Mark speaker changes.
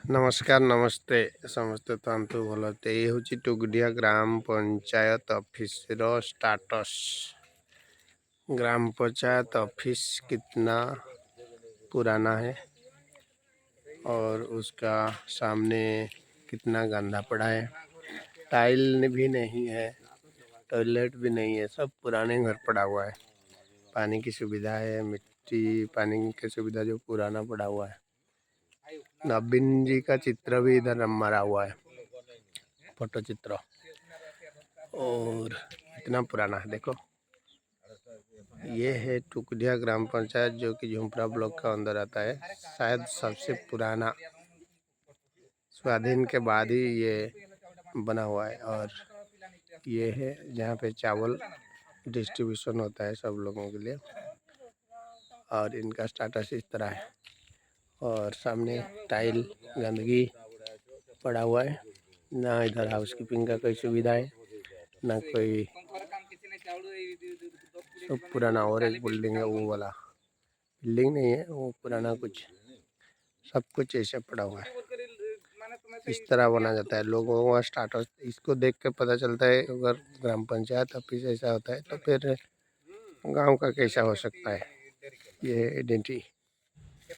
Speaker 1: नमस्कार नमस्ते समस्ते तंतु भलते ये हूँ टुगडिया ग्राम पंचायत ऑफिस रो स्टाटस। ग्राम पंचायत ऑफिस कितना पुराना है और उसका सामने कितना गंदा पड़ा है। टाइल भी नहीं है, टॉयलेट भी नहीं है, सब पुराने घर पड़ा हुआ है। पानी की सुविधा है, मिट्टी पानी की सुविधा जो पुराना पड़ा हुआ है। नवीन जी का चित्र भी इधर मरा हुआ है, फोटो चित्र। और इतना पुराना है देखो। ये है टुकडिया ग्राम पंचायत जो कि झुमपुरा ब्लॉक का अंदर आता है। शायद सबसे पुराना, स्वाधीन के बाद ही ये बना हुआ है। और ये है जहाँ पे चावल डिस्ट्रीब्यूशन होता है सब लोगों के लिए। और इनका स्टाटस इस तरह है। और सामने टाइल गंदगी पड़ा हुआ है, ना इधर हाउसकीपिंग का कोई सुविधा है, ना कोई। सब पुराना। और एक बिल्डिंग है, वो वाला बिल्डिंग नहीं है, वो पुराना कुछ सब कुछ ऐसे पड़ा हुआ है। इस तरह बना जाता है लोगों का स्टाटस। इसको देख के पता चलता है अगर ग्राम पंचायत ऑफिस ऐसा होता है तो फिर गांव का कैसा हो सकता है। ये आइडेंटिटी